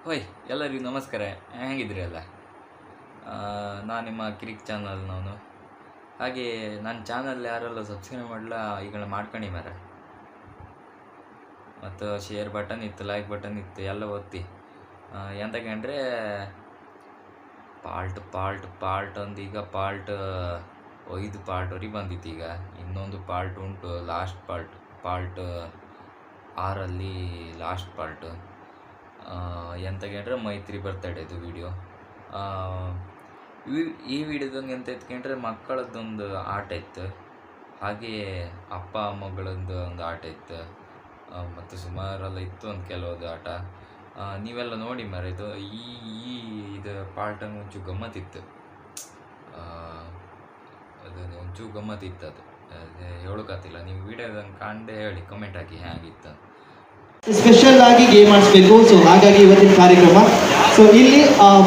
ಹೋಯ್ ಎಲ್ಲರಿಗೂ ನಮಸ್ಕಾರ. ಹೇಗಿದ್ರಿ ಅಲ್ಲ? ನಾನು ನಿಮ್ಮ ಕಿರಿಕ್ ಚಾನಲ್ನವನು. ಹಾಗೆ ನನ್ನ ಚಾನಲ್ ಯಾರೆಲ್ಲ ಸಬ್ಸ್ಕ್ರೈಬ್ ಮಾಡಲ್ಲ ಈಗ ಮಾಡ್ಕೊಂಡು ಮರ, ಮತ್ತು ಶೇರ್ ಬಟನ್ ಇತ್ತು, ಲೈಕ್ ಬಟನ್ ಇತ್ತು, ಎಲ್ಲ ಒತ್ತಿ. ಎಂತಕಂಡ್ರೆ ಪಾರ್ಟ್ ಒಂದು ಈಗ ಪಾರ್ಟ್ 5 ಪಾರ್ಟ್ವರೆಗೆ ಬಂದಿತ್ತು. ಈಗ ಇನ್ನೊಂದು ಪಾರ್ಟ್ ಉಂಟು, ಲಾಸ್ಟ್ ಪಾರ್ಟ್ 6 ಲಾಸ್ಟ್ ಪಾರ್ಟ್. ಎಂತಕಂಡ್ರೆ ಮೈತ್ರಿ ಬರ್ತಡೇದು ವಿಡಿಯೋ. ಈ ವಿಡಿಯೋದಂಗೆ ಎಂತ ಎತ್ಕೊಂಡ್ರೆ ಮಕ್ಕಳದ್ದೊಂದು ಆಟ ಇತ್ತು, ಹಾಗೆ ಅಪ್ಪ ಮಗಳದ್ದು ಒಂದು ಆಟ ಇತ್ತು, ಮತ್ತು ಸುಮಾರೆಲ್ಲ ಇತ್ತು ಒಂದು ಕೆಲವೊಂದು ಆಟ. ನೀವೆಲ್ಲ ನೋಡಿ ಮರ, ಇದು ಪಾರ್ಟಂಗೆ ಒಂಚೂರು ಗಮ್ಮತ್ತಿತ್ತು. ಅದು ಒಂಚೂರು ಗಮ್ಮತ್ತಿತ್ತು. ಅದು ಹೇಳೋಕ್ಕಾಗ್ತಿಲ್ಲ, ನೀವು ವಿಡಿಯೋದಂಗೆ ಕಂಡೇ ಹೇಳಿ, ಕಮೆಂಟ್ ಹಾಕಿ ಹೇಗಿತ್ತು. ಸ್ಪೆಷಲ್ ಆಗಿ ಗೇಮ್ ಆಡಿಸ್ಬೇಕು. ಸೊ ಹಾಗಾಗಿ ಇವತ್ತಿನ ಕಾರ್ಯಕ್ರಮ ಇಲ್ಲಿ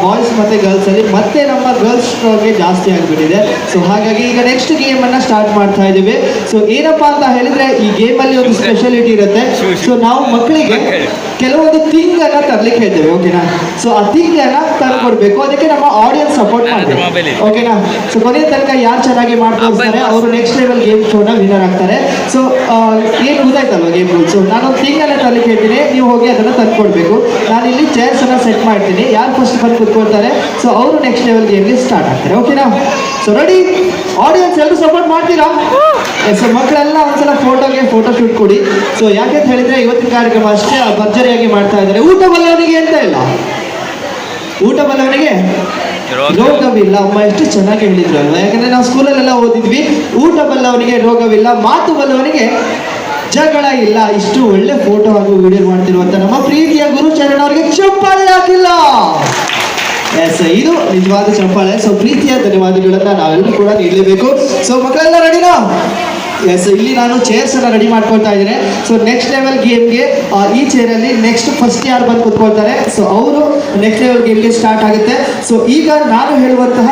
ಬಾಯ್ಸ್ ಮತ್ತು ಗರ್ಲ್ಸಲ್ಲಿ ಮತ್ತೆ ನಮ್ಮ ಗರ್ಲ್ಸ್ಗೆ ಜಾಸ್ತಿ ಆಗಿಬಿಟ್ಟಿದೆ. ಸೊ ಹಾಗಾಗಿ ಈಗ ನೆಕ್ಸ್ಟ್ ಗೇಮನ್ನು ಸ್ಟಾರ್ಟ್ ಮಾಡ್ತಾ ಇದ್ದೀವಿ. ಸೊ ಏನಪ್ಪಾ ಅಂತ ಹೇಳಿದ್ರೆ, ಈ ಗೇಮಲ್ಲಿ ಒಂದು ಸ್ಪೆಷಾಲಿಟಿ ಇರುತ್ತೆ. ಸೊ ನಾವು ಮಕ್ಕಳಿಗೆ ಕೆಲವೊಂದು ಥಿಂಗನ್ನು ತರಲಿಕ್ಕೆ ಹೇಳ್ತೇವೆ, ಓಕೆನಾ? ಸೊ ಆ ಥಿಂಗನ್ನು ತಂದುಕೊಡ್ಬೇಕು, ಅದಕ್ಕೆ ನಮ್ಮ ಆಡಿಯನ್ಸ್ ಸಪೋರ್ಟ್ ಮಾಡ್ತಾರೆ, ಓಕೆನಾ? ಸೊ ಕೊನೆಯ ತನಕ ಯಾರು ಚೆನ್ನಾಗಿ ಮಾಡ್ಕೊಳ್ತಾರೆ ಅವರು ನೆಕ್ಸ್ಟ್ ಲೆವೆಲ್ ಗೇಮ್ ಶೋನ ವಿನ್ನರ್ ಆಗ್ತಾರೆ. ಸೊ ಏನು ಗೊತ್ತಾಯ್ತಲ್ವ ಗೇಮ್ ರೂಲ್ಸ್? ನಾನೊಂದು ಥಿಂಗನ್ನು ತರಲಿಕ್ಕೆ ಹೇಳ್ತೀನಿ, ನೀವು ಹೋಗಿ ಅದನ್ನು ತಂದುಕೊಡ್ಬೇಕು. ನಾನು ಇಲ್ಲಿ ಚೇರ್ಸನ್ನು ಸೆಟ್ ಮಾಡ್ತೀನಿ, ಯಾರು ಫಸ್ಟ್ ಬಂದು ಕೂತ್ಕೊಳ್ತಾರೆ ಸೊ ಅವರು ನೆಕ್ಸ್ಟ್ ಲೆವೆಲ್ ಗೇಮ್ಗೆ ಸ್ಟಾರ್ಟ್ ಆಗ್ತಾರೆ, ಓಕೆನಾ? ಸೊ ರೆಡಿ ಆಡಿಯನ್ಸ್, ಎಲ್ಲರೂ ಸಪೋರ್ಟ್ ಮಾಡ್ತೀರಾ? ಸೊ ಮಕ್ಕಳೆಲ್ಲ ಒಂದ್ಸಲ ಫೋಟೋ ಶೂಟ್ ಕೊಡಿ. ಸೊ ಯಾಕೆಂತ ಹೇಳಿದ್ರೆ ಇವತ್ತಿನ ಕಾರ್ಯಕ್ರಮ ಅಷ್ಟೇ ಭರ್ಜರಿಯಾಗಿ ಮಾಡ್ತಾ ಇದ್ದಾರೆ. ಊಟ ಬಲ್ಲವನಿಗೆ ಅಂತ ಇಲ್ಲ, ಊಟ ಬಲ್ಲವನಿಗೆ ರೋಗವಿಲ್ಲ. ಅಮ್ಮ ಎಷ್ಟು ಚೆನ್ನಾಗಿ ಹೇಳಿದ್ರು ಅಲ್ವಾ? ಯಾಕಂದ್ರೆ ನಾವು ಸ್ಕೂಲಲ್ಲೆಲ್ಲ ಓದಿದ್ವಿ, ಊಟ ಬಲ್ಲವನಿಗೆ ರೋಗವಿಲ್ಲ, ಮಾತು ಬಲ್ಲವನಿಗೆ ಜಗಳ ಇಲ್ಲ. ಇಷ್ಟು ಒಳ್ಳೆ ಫೋಟೋ ಹಾಗೂ ವಿಡಿಯೋ ಮಾಡ್ತಿರುವಂತ ನಮ್ಮ ಪ್ರೀತಿಯ ಗುರುಚರಣ್ ಅವರಿಗೆ ಚಪ್ಪಾಳೆ ಹಾಕಿಲ್ಲ. ಎಸ್, ಇದು ನಿಜವಾದ ಚಪ್ಪಾಳೆ. ಸೊ ಪ್ರೀತಿಯ ಧನ್ಯವಾದಗಳನ್ನ ನಾವೆಲ್ಲರೂ ಕೂಡ ನೀಡಲೇಬೇಕು. ಸೊ ಮಕ್ಕಳೆಲ್ಲ ರೆಡಿನಾ? ಎಸ್, ಇಲ್ಲಿ ನಾನು ಚೇರ್ಸ್ ಅನ್ನ ರೆಡಿ ಮಾಡ್ಕೊಳ್ತಾ ಇದ್ದೇನೆ. ಸೊ ನೆಕ್ಸ್ಟ್ ಲೆವೆಲ್ ಗೇಮ್ಗೆ ಈ ಚೇರಲ್ಲಿ ನೆಕ್ಸ್ಟ್ ಫಸ್ಟ್ ಯಾರು ಬಂದು ಕೂತ್ಕೊಳ್ತಾರೆ ಸೊ ಅವರು ನೆಕ್ಸ್ಟ್ ಲೆವೆಲ್ ಗೇಮ್ಗೆ ಸ್ಟಾರ್ಟ್ ಆಗುತ್ತೆ. ಸೊ ಈಗ ನಾನು ಹೇಳುವಂತಹ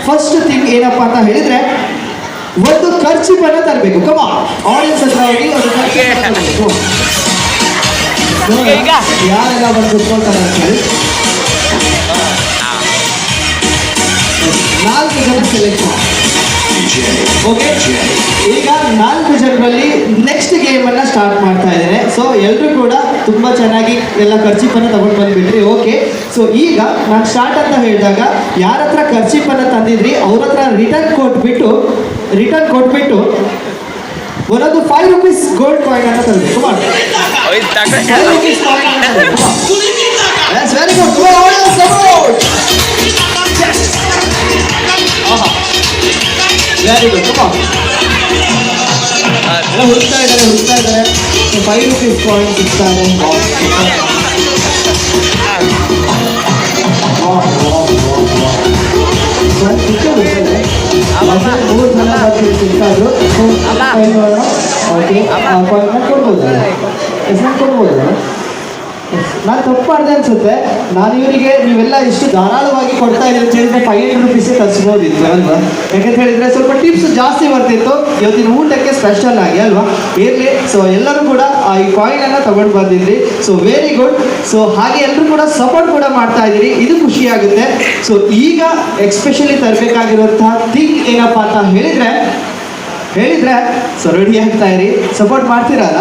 ಫಸ್ಟ್ ಥಿಂಗ್ ಏನಪ್ಪಾ ಅಂತ ಹೇಳಿದ್ರೆ, ಒಂದು ಖರ್ಚಿಪನ್ನ ತರಬೇಕು. ಕಮ ಆಡಿಯನ್ಸ್ ಹತ್ರ ಹೋಗಿ ಒಂದು ಖರ್ಚಿಪನ್ನ ತರಬೇಕು. ಯಾರೆಲ್ಲ ಬಂದು ಕೂತ್ಕೊಳ್ತಾರೆ ಅಂತ ಹೇಳಿ 4 ಜನ ಸೆಲೆಕ್ಟ್ ಮಾಡಿ. ಓಕೆ, ಈಗ 4 ಜನರಲ್ಲಿ ನೆಕ್ಸ್ಟ್ ಗೇಮ್ ಅನ್ನ ಸ್ಟಾರ್ಟ್ ಮಾಡ್ತಾ ಇದ್ದೇನೆ. ಸೊ ಎಲ್ಲರೂ ಕೂಡ ತುಂಬಾ ಚೆನ್ನಾಗಿ ಎಲ್ಲ ಖರ್ಚಿಪನ್ನ ತಗೊಂಡು ಬಂದ್ಬಿಟ್ರಿ. ಓಕೆ, ಸೊ ಈಗ ನಾನು ಸ್ಟಾರ್ಟ್ ಅಂತ ಹೇಳಿದಾಗ ಯಾರ ಹತ್ರ ಖರ್ಚಿಪನ್ನ ತಂದಿದ್ರಿ ಅವ್ರ ಹತ್ರ ರಿಟರ್ನ್ ಕೊಟ್ಬಿಟ್ಟು ಒಂದೊಂದು 5 ರೂಪೀಸ್ ಗೋಲ್ಡ್ ಕಾಯಿನ್ ಅನ್ನ ತರಬೇಕು. Very good, very good. ಎಲ್ಲ ಹುಡುಕ್ತಾ ಇದ್ದಾರೆ. 5 ರೂಪೀಸ್ ಕಾಯಿನ್ ಸಿಗ್ತಾರೆ. 3 ಜನ ಸಿಗ್ತಾಯಿದ್ರು. ಓಕೆ, ಕೊಡ್ಬೋದು. ನಾನು ತಪ್ಪು ಮಾಡಿದೆ ಅನ್ಸುತ್ತೆ. ನಾನು ಇವರಿಗೆ ನೀವೆಲ್ಲ ಇಷ್ಟು ಧಾರಾಳವಾಗಿ ಕೊಡ್ತಾ ಇದ್ದೀವಿ ಅಂತ ಹೇಳಿದ್ರೆ 500 ರೂಪೀಸೇ ತರಿಸ್ಬೋದಿತ್ತು ಅಲ್ವಾ? ಯಾಕಂತ ಹೇಳಿದ್ರೆ ಸ್ವಲ್ಪ ಟಿಪ್ಸ್ ಜಾಸ್ತಿ ಬರ್ತಿತ್ತು ಇವತ್ತಿನ ಊಟಕ್ಕೆ ಸ್ಪೆಷಲ್ ಆಗಿ ಅಲ್ವಾ? ಇರಲಿ. ಸೊ ಎಲ್ಲರೂ ಕೂಡ ಈ ಕಾಯಿನ್ ಅನ್ನ ತಗೊಂಡು ಬಂದಿದ್ರಿ. So very good. ಸೊ ಹಾಗೆ ಎಲ್ಲರೂ ಕೂಡ ಸಪೋರ್ಟ್ ಕೂಡ ಮಾಡ್ತಾ ಇದ್ದೀರಿ, ಇದು ಖುಷಿ ಆಗುತ್ತೆ. ಸೊ ಈಗ ಎಕ್ಸ್ಪೆಷಲಿ ತರಬೇಕಾಗಿರುವಂತಹ ಥಿಂಗ್ ಏನಪ್ಪಾ ಅಂತ ಹೇಳಿದ್ರೆ ಸೊ ರೆಡಿ ಆಗ್ತಾ ಇರಿ, ಸಪೋರ್ಟ್ ಮಾಡ್ತೀರಲ್ಲ?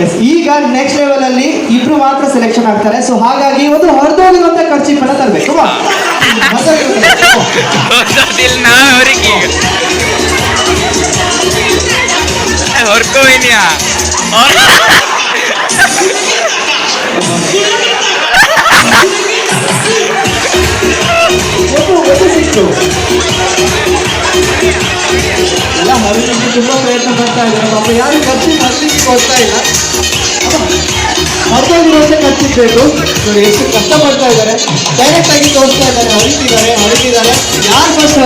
ಎಸ್, ಈಗ ನೆಕ್ಸ್ಟ್ ಲೆವೆಲ್ ಅಲ್ಲಿ 2 ಮಾತ್ರ ಸೆಲೆಕ್ಷನ್ ಆಗ್ತಾರೆ. ಸೊ ಹಾಗಾಗಿ ಒಂದು ಹೊರದೋಗಿರುವಂತ ಖರ್ಚಿಪನ್ನ ತರಬೇಕು. ಸಿಕ್ತು ಎಲ್ಲ ಹರಿಲಿಕ್ಕೆ ತುಂಬಾ ಪ್ರಯತ್ನ ಪಡ್ತಾ ಇದ್ದಾರೆ. ಪಾಪ ಯಾರು ಖರ್ಚು ಹರಿಲಿಕ್ಕೆ ಕೊಡ್ತಾ ಇಲ್ಲ, ಹೊರದೋಗಿರುವಂತೆ ಖರ್ಚಿರ್ಬೇಕು. ನೋಡಿ ಎಷ್ಟು ಕಷ್ಟಪಡ್ತಾ ಇದ್ದಾರೆ, ಡೈರೆಕ್ಟ್ ಆಗಿ ತೋರಿಸ್ತಾ ಇದ್ದಾರೆ, ಹರಿತಿದ್ದಾರೆ. ಯಾರು ಫಸ್ಟ್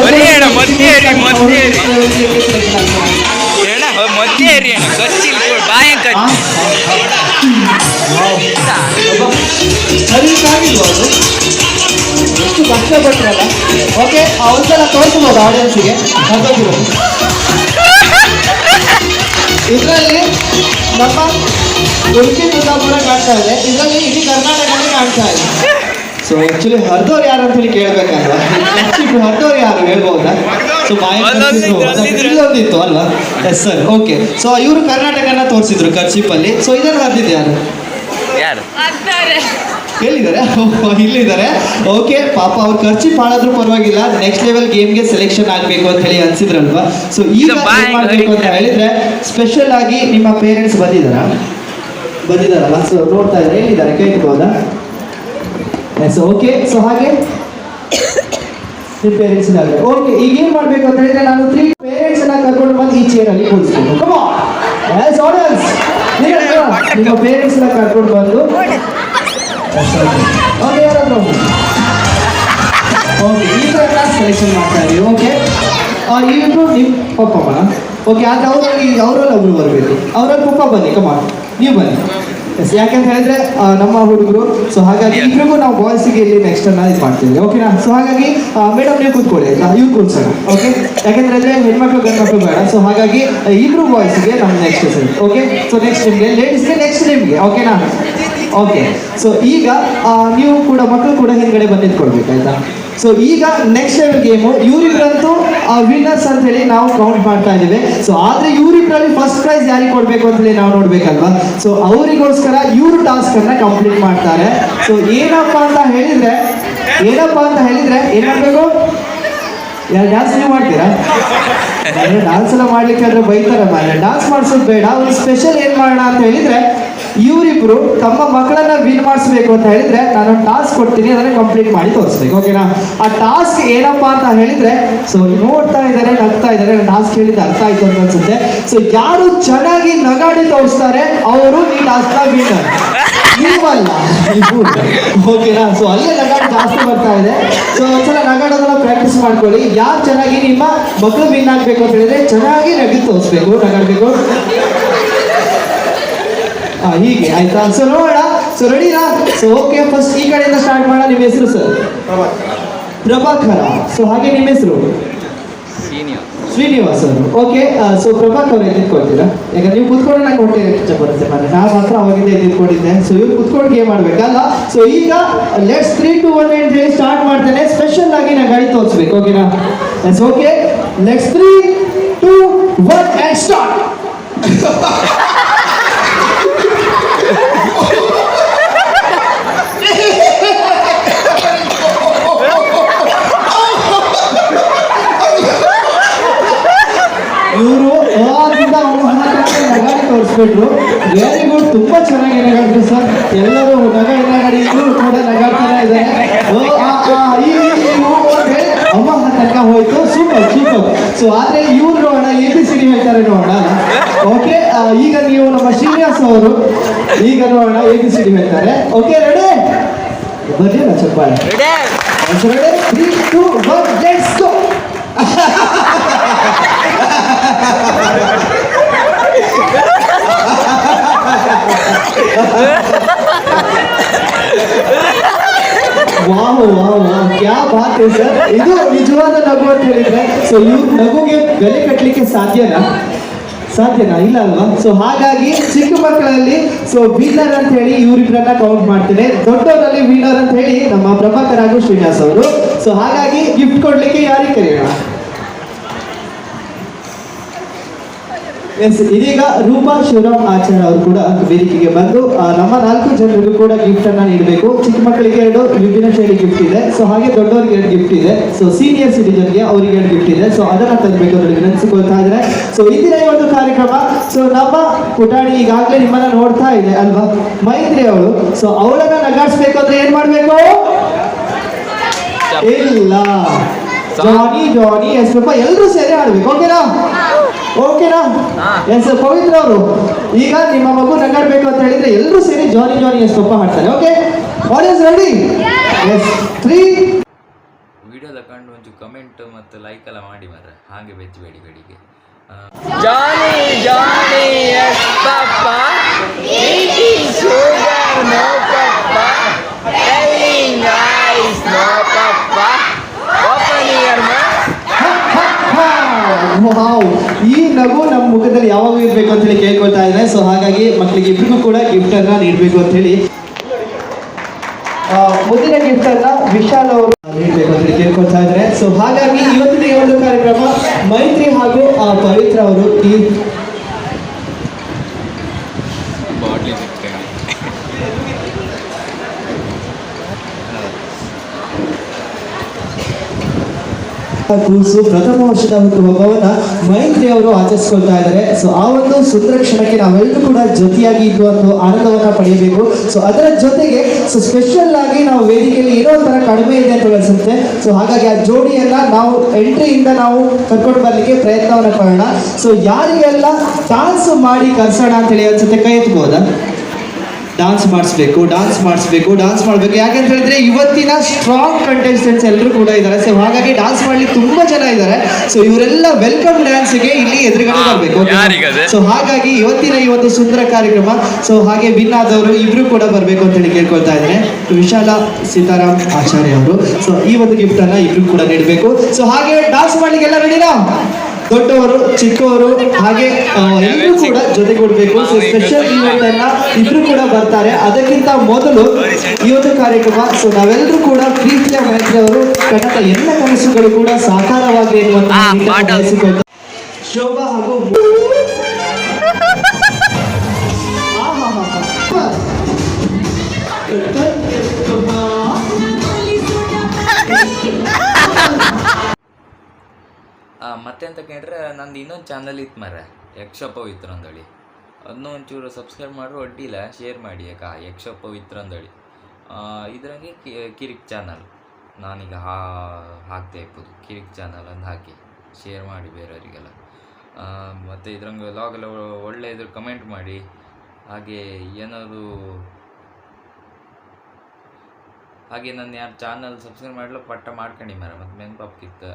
ಹರಿಲಿಕ್ಕಾಗಿಲ್ವ ಅದು? ಎಷ್ಟು ಕಷ್ಟಪಟ್ರಲ್ಲ. ಓಕೆ, ಒಂದ್ಸಲ ತೋರಿಸ್ಬೋದು ಆಡಿಯನ್ಸಿಗೆ ಹೊರದೋಗಿರೋದು. ಇದರಲ್ಲಿ ನಮ್ಮ ಉಡುಪಿ ಕುಂದಾಪುರ ಕಾಣ್ತಾ ಇದೆ, ಇದರಲ್ಲಿ ಇಡೀ ಕರ್ನಾಟಕನೇ ಕಾಣ್ತಾ ಇದೆ. ಸೊ ಆಕ್ಚುಲಿ ಹರಿದವ್ರು ಯಾರು ಅಂತ ಹೇಳಿ ಕೇಳ್ಬೇಕಲ್ವಾ, ಹರಿದವ್ರು ಯಾರು ಹೇಳ್ಬೋದಾ? ಸೊ ಇಲ್ಲೊಂದಿತ್ತು ಅಲ್ವಾ? Yes sir, okay. ಸೊ ಇವರು ಕರ್ನಾಟಕನ ತೋರಿಸಿದ್ರು ಕರ್ಚಿಪಲ್ಲಿ. ಸೊ ಇದನ್ನು ಹರಿದಿದ್ದು ಯಾರು? ಎಲ್ಲಿದ್ದಾರೆ? ಇಲ್ಲಿದ್ದಾರೆ. ಓಕೆ, ಪಾಪ ಅವ್ರು ಖರ್ಚು ಮಾಡಾದ್ರೂ ಪರವಾಗಿಲ್ಲ, ನೆಕ್ಸ್ಟ್ ಲೆವೆಲ್ ಗೇಮ್ಗೆ ಸೆಲೆಕ್ಷನ್ ಆಗಬೇಕು ಅಂತ ಹೇಳಿ ಅನ್ಸಿದ್ರಲ್ವಾ. ಸೊ ಈಗ ಏನ್ ಮಾಡಬೇಕು ಅಂತ ಹೇಳಿದ್ರೆ, ಸ್ಪೆಷಲ್ ಆಗಿ ನಿಮ್ಮ ಪೇರೆಂಟ್ಸ್ ಬಂದಿದ್ದಾರಲ್ಲ, ಸೊ ನೋಡ್ತಾ ಇದ್ದಾರೆ, ಎಲ್ಲಿದ್ದಾರೆ ಕೈ ಇಟ್ಬೋದಾ? S, okay. ಸೊ ಹಾಗೆ ನಿಮ್ಮ ಪೇರೆಂಟ್ಸ್ ಇದ್ದಾರೆ. ಓಕೆ, ಈಗ ಏನ್ ಮಾಡ್ಬೇಕು ಅಂತ ಹೇಳಿದ್ರೆ, ನಾನು 3 ಪೇರೆಂಟ್ಸ್ ಅನ್ನ ಕರ್ಕೊಂಡು ಬಂದು ಈ ಚೇರ್ ಅಲ್ಲಿ ಕೂರಿಸ್ಬೇಕು. ಕಮ್ ಆನ್ ಎಸ್ ಆಡಿಯನ್ಸ್, ನಿಮ್ಮ ಪೇರೆಂಟ್ಸ್ ಅನ್ನ ಕರ್ಕೊಂಡು ಬಂದು ಓಕೆ ಯಾರಾದ್ರು ಓಕೆ ಈ ಥರ ಸೆಲೆಕ್ಷನ್ ಮಾಡ್ತಾ ಇದ್ದೀವಿ. ಓಕೆ, ಇವರು ನಿಮ್ಮ ಪಪ್ಪಮ್ಮ. ಓಕೆ, ಆದ್ರೆ ಅವರಲ್ಲಿ ಒಬ್ರು ಬರಬೇಕು. ಅವರಲ್ಲಿ ಪಪ್ಪ ಬನ್ನಿ, ಕಮ್ಮ ನೀವು ಬನ್ನಿ. ಎಸ್, ಯಾಕಂತ ಹೇಳಿದ್ರೆ ನಮ್ಮ ಹುಡುಗರು. ಸೊ ಹಾಗಾಗಿ ಇಬ್ರಿಗೂ ನಾವು ಬಾಯ್ಸಿಗೆ ಇಲ್ಲಿ ನೆಕ್ಸ್ಟ್ ಅನ್ನ ಇದು ಮಾಡ್ತೀವಿ. ಓಕೆನಾ? ಸೊ ಹಾಗಾಗಿ ಮೇಡಮ್ ನೀವು ಕೂತ್ಕೊಳ್ಳಿ ಆಯ್ತಾ, ಇವ್ರು ಕೂರ್ಸೋಣ. ಓಕೆ, ಯಾಕಂದ್ರೆ ಅಂದ್ರೆ ಹೆಣ್ಮಕ್ಳು ಗಂಡು ಮಕ್ಕಳು ಬೇಡ. ಸೊ ಹಾಗಾಗಿ ಇಬ್ರು ಬಾಯ್ಸ್ಗೆ ನಮ್ಮ next set. Okay, so next ನಿಮಗೆ, ಲೇಡೀಸ್ಗೆ ನೆಕ್ಸ್ಟ್ ನಿಮಗೆ. ಓಕೆನಾ? ಓಕೆ, ಸೊ ಈಗ ನೀವು ಕೂಡ ಮಕ್ಕಳು ಕೂಡ ಹಿಂದ್ಗಡೆ ಬಂದಿದ್ಕೊಳ್ಬೇಕು ಆಯ್ತಾ. ಸೊ ಈಗ ನೆಕ್ಸ್ಟ್ ಲೆವೆಲ್ ಗೇಮು, ಇವರಿಬ್ಬರಂತೂ ವಿನ್ನರ್ಸ್ ಅಂತ ಹೇಳಿ ನಾವು ಕೌಂಟ್ ಮಾಡ್ತಾ ಇದ್ದೀವಿ. ಸೊ ಆದ್ರೆ ಇವರಿಬ್ಬರಲ್ಲಿ ಫಸ್ಟ್ ಪ್ರೈಸ್ ಯಾರಿಗೆ ಕೊಡ್ಬೇಕು ಅಂತ ಹೇಳಿ ನಾವು ನೋಡ್ಬೇಕಲ್ವಾ. ಸೊ ಅವರಿಗೋಸ್ಕರ ಇವರು ಟಾಸ್ಕ್ ಅನ್ನ ಕಂಪ್ಲೀಟ್ ಮಾಡ್ತಾರೆ. ಸೊ ಏನಪ್ಪಾ ಅಂತ ಹೇಳಿದ್ರೆ ಏನ್ ಮಾಡ್ಬೇಕು? ಯಾರು ಡ್ಯಾನ್ಸ್ ನೀವು ಮಾಡ್ತೀರಾ? ಡಾನ್ಸ್ ಎಲ್ಲ ಮಾಡ್ಲಿಕ್ಕೆ ಆದ್ರೆ ಬೈತಾರೆ ಮಾರೆ. ಡಾನ್ಸ್ ಮಾಡಿಸೋದು ಬೇಡ. ಒಂದು ಸ್ಪೆಷಲ್ ಏನ್ ಮಾಡೋಣ ಅಂತ ಹೇಳಿದ್ರೆ, ಇವರಿಬ್ರು ತಮ್ಮ ಮಕ್ಕಳನ್ನ ವಿನ್ ಮಾಡಿಸ್ಬೇಕು ಅಂತ ಹೇಳಿದ್ರೆ ನಾನು ಟಾಸ್ಕ್ ಕೊಡ್ತೀನಿ, ಅದನ್ನ ಕಂಪ್ಲೀಟ್ ಮಾಡಿ ತೋರಿಸ್ಬೇಕು. ಓಕೆನಾ? ಆ ಟಾಸ್ಕ್ ಏನಪ್ಪಾ ಅಂತ ಹೇಳಿದ್ರೆ, ಸೊ ನೋಡ್ತಾ ಇದ್ದಾರೆ, ನಗ್ತಾ ಇದ್ದಾರೆ, ಟಾಸ್ಕ್ ಹೇಳಿದ್ದು ಅರ್ಥ ಆಯ್ತು ಅಂತ ಅನ್ಸುತ್ತೆ. ಸೊ ಯಾರು ಚೆನ್ನಾಗಿ ನಗಾಡಿ ತೋರಿಸ್ತಾರೆ ಅವರು ಈ ಟಾಸ್ಕ್ ನ ವಿನ್ನರ್. ನೀವಲ್ಲ, ಓಕೆನಾ? ಸೊ ಅಲ್ಲೇ ನಗಾಡಿ ಜಾಸ್ತಿ ಬರ್ತಾ ಇದೆ. ಸೊ ಒಂದ್ಸಲ ನಗಾಡೋದನ್ನ ಪ್ರಾಕ್ಟೀಸ್ ಮಾಡ್ಕೊಳ್ಳಿ. ಯಾರು ಚೆನ್ನಾಗಿ ನಿಮ್ಮ ಮಕ್ಕಳು ವಿನ್ ಆಗ್ಬೇಕು ಅಂತ ಹೇಳಿದ್ರೆ ಚೆನ್ನಾಗಿ ನಗಿ ತೋರಿಸ್ಬೇಕು, ನಗಾಡ್ಬೇಕು. ಹೀಗೆ ಆಯ್ತಾ? ಸೊ ನೋಡೋಣ. ಸೊ ರೆಡಿನಾ? ಸೊ ಓಕೆ, ಫಸ್ಟ್ ಈ ಕಡೆಯಿಂದ ಸ್ಟಾರ್ಟ್ ಮಾಡೋಣ. ನಿಮ್ಮ ಹೆಸರು ಸರ್? ಪ್ರಭಾಕರ. ಸೊ ಹಾಗೆ ನಿಮ್ಮ ಹೆಸರು? ಶ್ರೀನಿವಾಸ್ ಅವರು. ಓಕೆ, ಸೊ ಪ್ರಭಾಕರ್ ಎದ್ದಿಟ್ಕೊಳ್ತೀರಾ? ಈಗ ನೀವು ಕುತ್ಕೊಂಡು ನಂಗೆ ಹೊಟ್ಟೆ ಹೆಚ್ಚ ಬರುತ್ತೆ ಮಾರೆ, ನಾನು ಮಾತ್ರ ಅವಾಗಿಂದ ಎದ್ದಿಟ್ಕೊಂಡಿದ್ದೆ. ಸೊ ಇವ್ರು ಕುತ್ಕೊಂಡು ಗೇಮ್ ಮಾಡ್ಬೇಕಲ್ಲ. ಸೊ ಈಗ ಲೆಟ್ಸ್ 3, 2, 1 ಅಂತ ಹೇಳಿ ಸ್ಟಾರ್ಟ್ ಮಾಡ್ತೇನೆ. ಸ್ಪೆಷಲ್ ಆಗಿ ನಾನು ಗಾಡಿ ತೋರಿಸ್ಬೇಕು. ಓಕೆನಾ? Yes, okay, let's 3, 2, 1 and start. ಇವರು ನಗಾಡಿ ತೋರಿಸ್ಬಿಟ್ರು. ವೆರಿ ಗುಡ್, ತುಂಬಾ ಚೆನ್ನಾಗಿ ನಗಾಡ್ರು ಸರ್. ಎಲ್ಲರೂ ನಗಾಡಿ ಇವರು ಕೂಡ ನಗಾಡ್ತಾನೆ ಇದ್ದಾರೆ. ಅಮ್ಮ ತನಕ ಹೋಯ್ತು. Super super. ಸೊ ಆದ್ರೆ ಇವ್ರು ನೋಡೋಣ ABCD ಹೇಳ್ತಾರೆ ನೋಡೋಣ. ಓಕೆ, ಈಗ ನೀವು ನಮ್ಮ ಶ್ರೀನಿವಾಸ್ ಅವರು ಈಗ ನೋಡೋಣ ABCD ಹೇಳ್ತಾರೆ. Okay, ready? ಬರ್ಲಿಲ್ಲ ಚಪ್ಪಾಳೆ. Ready? 3, 2, 1 let's go. Wow wow wow, ಕ್ಯಾ ಬಾತ್ ಇದೆ ಸರ್. ಇದು ನಿಜವಾದ ನಗು ಅಂತ ಹೇಳಿದ್ರೆ, ಸೊ ಇವ್ರ ನಗುಗೆ ಬೆಲೆ ಕಟ್ಟಲಿಕ್ಕೆ ಸಾಧ್ಯನಾ? ಇಲ್ಲ ಅಲ್ವಾ? ಸೊ ಹಾಗಾಗಿ ಚಿಕ್ಕ ಮಕ್ಕಳಲ್ಲಿ ಸೊ ವಿನ್ನರ್ ಅಂತ ಹೇಳಿ ಇವರಿಬ್ಬರನ್ನ ಕೌಂಟ್ ಮಾಡ್ತೇನೆ. ದೊಡ್ಡವರಲ್ಲಿ ವಿನ್ನರ್ ಅಂತ ಹೇಳಿ ನಮ್ಮ ಪ್ರಭಾಕರ್ ಹಾಗೂ ಶ್ರೀನಿವಾಸ್ ಅವರು. ಸೊ ಹಾಗಾಗಿ ಗಿಫ್ಟ್ ಕೊಡ್ಲಿಕ್ಕೆ ಯಾರಿಗೆ ಕರೆಯೋಣ? ಎಸ್, ಇದೀಗ ರೂಪಾ ಶಿವರಾಮ್ ಆಚಾರ್ಯ ಅವರು ಕೂಡ ವೇದಿಕೆಗೆ ಬಂದು ನಮ್ಮ 4 ಜನರಿಗೂ ಕೂಡ ಗಿಫ್ಟ್ ಅನ್ನ ನೀಡಬೇಕು. ಚಿಕ್ಕ ಮಕ್ಕಳಿಗೆ 2 ವಿಭಿನ್ನ ಶೈಲಿ ಗಿಫ್ಟ್ ಇದೆ. ಸೊ ಹಾಗೆ ದೊಡ್ಡವರಿಗೆ 2 ಗಿಫ್ಟ್ ಇದೆ. ಸೊ ಸೀನಿಯರ್ ಸಿಟಿಜನ್ಗೆ ಅವರಿಗೆ 2 ಗಿಫ್ಟ್ ಇದೆ. ಸೊ ಅದನ್ನ ತರಬೇಕು ಅಂತ ವಿನಂತಿಸಿಕೊಳ್ತಾ ಇದ್ದಾರೆ. ಸೊ ಇಂದಿನ ಈ ಒಂದು ಕಾರ್ಯಕ್ರಮ, ಸೊ ನಮ್ಮ ಪುಟಾಣಿ ಈಗಾಗಲೇ ನಿಮ್ಮನ್ನ ನೋಡ್ತಾ ಇದೆ ಅಲ್ವಾ, ಮೈತ್ರಿ ಅವಳು. ಸೊ ಅವಳನ್ನ ನಗಾಡಿಸ್ಬೇಕು ಅಂದ್ರೆ ಏನ್ ಮಾಡ್ಬೇಕು? ಇಲ್ಲ, ಜಾನಿ ಎಸ್ ರೂಪ ಎಲ್ಲರೂ ಸೇರಿ ಆಡ್ಬೇಕು. ಓಕೆನಾ? ಎಸ್ ಪವಿತ್ರ ಅವರು, ಈಗ ನಿಮ್ಮ ಮಗು ನಗಾಡ್ಬೇಕು ಅಂತ ಹೇಳಿದ್ರೆ ಎಲ್ಲರೂ ಸೇರಿ ಜಾನಿ ಎಸ್ ರೂಪ ಹಾಡ್ತಾರೆ. Okay, audience ready? Yes, 3. Video ತಗೊಂಡು ಒಂಚೂರು ಕಮೆಂಟ್ ಮತ್ತು ಲೈಕ್ ಎಲ್ಲ ಮಾಡಿ ಮಾರ್ರೆ, ಹಾಗೆ ಬೆಚ್ಚಬೇಡಿ ಕಡೆಗೆ. Johnny, yes, Papa. Eating sugar, no, Papa. Telling lies, no, Papa. Opening your mouth. ಈ ನಗು ನಮ್ಮ ಮುಖದಲ್ಲಿ ಯಾವಾಗ ಇರ್ಬೇಕು ಅಂತ ಹೇಳಿ ಕೇಳ್ಕೊಳ್ತಾ ಇದೆ. ಸೊ ಹಾಗಾಗಿ ಮಕ್ಕಳಿಗೆ ಇಬ್ಬರಿಗೂ ಕೂಡ ಗಿಫ್ಟ್ ಅನ್ನ ನೀಡಬೇಕು ಅಂತ ಹೇಳಿ ಮುಂದಿನ ಗಿಫ್ಟ್ ಅನ್ನ ವಿಶಾಲ್ ಅವರು ನೀಡಬೇಕು ಅಂತ ಕೇಳ್ಕೊಳ್ತಾ ಇದ್ದಾರೆ. ಸೊ ಹಾಗಾಗಿ ಇವತ್ತಿನ ಈ ಒಂದು ಕಾರ್ಯಕ್ರಮ ಮೈತ್ರಿ ಹಾಗೂ ಪವಿತ್ರ ಅವರು ಈ ಕೂಸು ಪ್ರಥಮ ವರ್ಷದ ಹುಟ್ಟುಹಬ್ಬವನ್ನ ಮೈತ್ರಿ ಅವರು ಆಚರಿಸ್ಕೊಳ್ತಾ ಇದ್ದಾರೆ. ಸೊ ಆ ಒಂದು ಸುಂದರ ಕ್ಷಣಕ್ಕೆ ನಾವೆಲ್ಲರೂ ಕೂಡ ಜೊತೆಯಾಗಿ ಇದ್ದು ಒಂದು ಆನಂದವನ್ನ ಪಡೆಯಬೇಕು. ಸೊ ಅದರ ಜೊತೆಗೆ ಸೊ ಸ್ಪೆಷಲ್ ಆಗಿ ನಾವು ವೇದಿಕೆಯಲ್ಲಿ ಇರೋ ತರ ಕಡಿಮೆ ಇದೆ ಅಂತ ಅನ್ಸುತ್ತೆ. ಸೊ ಹಾಗಾಗಿ ಆ ಜೋಡಿಯನ್ನ ನಾವು ಎಂಟ್ರಿಯಿಂದ ನಾವು ಕರ್ಕೊಂಡು ಬರ್ಲಿಕ್ಕೆ ಪ್ರಯತ್ನವನ್ನ ಪಡೋಣ. ಸೊ ಯಾರಿಗೆಲ್ಲ ಡಾನ್ಸ್ ಮಾಡಿ ಕರ್ಸೋಣ ಅಂತ ಹೇಳಿ ಅನ್ಸುತ್ತೆ, ಕೈ ಎತ್ಬೋದಾ? ಡಾನ್ಸ್ ಮಾಡಿಸ್ಬೇಕು ಯಾಕೆಂತ ಹೇಳಿದ್ರೆ ಇವತ್ತಿನ ಸ್ಟ್ರಾಂಗ್ ಕಂಟೆಸ್ಟೆಂಟ್ಸ್ ಎಲ್ಲರೂ ಕೂಡ ಇದ್ದಾರೆ. ಸೊ ಹಾಗಾಗಿ ಡಾನ್ಸ್ ಮಾಡ್ಲಿಕ್ಕೆ ತುಂಬಾ ಜನ ಇದ್ದಾರೆ. ಸೊ ಇವರೆಲ್ಲ ವೆಲ್ಕಮ್ ಡ್ಯಾನ್ಸ್ಗೆ ಇಲ್ಲಿ ಎದುರುಗಡೆ ಬರಬೇಕು. ಸೊ ಹಾಗಾಗಿ ಇವತ್ತಿನ ಈ ಒಂದು ಸುಂದರ ಕಾರ್ಯಕ್ರಮ, ಸೊ ಹಾಗೆ ವಿನ್ ಆದವರು ಇಬ್ರು ಕೂಡ ಬರಬೇಕು ಅಂತ ಹೇಳಿ ಕೇಳ್ಕೊಳ್ತಾ ಇದ್ದೇನೆ. ವಿಶಾಲ ಸೀತಾರಾಮ್ ಆಚಾರ್ಯ ಅವರು. ಸೊ ಈ ಒಂದು ಗಿಫ್ಟ್ ಅನ್ನ ಇಬ್ರು ಕೂಡ ನೀಡಬೇಕು. ಸೊ ಹಾಗೆ ಡಾನ್ಸ್ ಮಾಡ್ಲಿಕ್ಕೆ ಎಲ್ಲ ರೆಡಿನಾ? ದೊಡ್ಡವರು ಚಿಕ್ಕವರು ಹಾಗೆ ಎಲ್ಲರೂ ಕೂಡ ಜೊತೆಗೂಡಬೇಕು. ಸೊ ಸ್ಪೆಷಲ್ ಈವೆಂಟ್ ಅನ್ನ ಇಬ್ರು ಕೂಡ ಬರ್ತಾರೆ. ಅದಕ್ಕಿಂತ ಮೊದಲು ಈ ಒಂದು ಕಾರ್ಯಕ್ರಮ, ಸೊ ನಾವೆಲ್ಲರೂ ಕೂಡ ಪ್ರೀತಿಯ ಮೈತ್ರಿ ಅವರು ಕನ್ನಡ ಎಲ್ಲ ಕನಸುಗಳು ಕೂಡ ಸಾಕಾರವಾಗಲಿ ಎನ್ನುವಂತಹ ಬಯಸಿಕೊಂಡು ಶೋಭಾ ಹಾಗೂ ಮತ್ತೆ ಅಂತ ಕೇಳಿದ್ರೆ ನಂದು ಇನ್ನೊಂದು ಚಾನಲ್ ಇತ್ತು ಮರ, ಯಕ್ಷ ಪವಿತ್ರ ಅಂದೇಳಿ. ಅದನ್ನೂ ಒಂಚೂರು ಸಬ್ಸ್ಕ್ರೈಬ್ ಮಾಡ್ರು ಅಡ್ಡಿಲ್ಲ, ಶೇರ್ ಮಾಡಿ ಯಕ್ಷ ಪವಿತ್ರ ಅಂದೇಳಿ. ಇದರಂಗೆ ಕಿರಿಕ್ ಚಾನಲ್ ನಾನೀಗ ಹಾಕ್ತಾ ಇರ್ಬೋದು. ಕಿರಿಕ್ ಚಾನಲ್ ಅಂತ ಹಾಕಿ ಶೇರ್ ಮಾಡಿ ಬೇರೆಯವರಿಗೆಲ್ಲ. ಮತ್ತು ಇದ್ರಂಗೆ ವ್ಲಾಗೆಲ್ಲ ಒಳ್ಳೆ ಇದ್ರ ಕಮೆಂಟ್ ಮಾಡಿ. ಹಾಗೆ ಏನಾದರೂ ನನ್ನ ಯಾರು ಚಾನಲ್ ಸಬ್ಸ್ಕ್ರೈಬ್ ಮಾಡಲು ಪಟ್ಟ ಮಾಡ್ಕೊಂಡು ಮರ ಮತ್ತು ನೆನಪಾಗ್ತಿತ್ತು.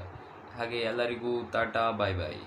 ಹಾಗೆ ಎಲ್ಲರಿಗೂ ಟಾಟಾ ಬಾಯ್ ಬಾಯ್.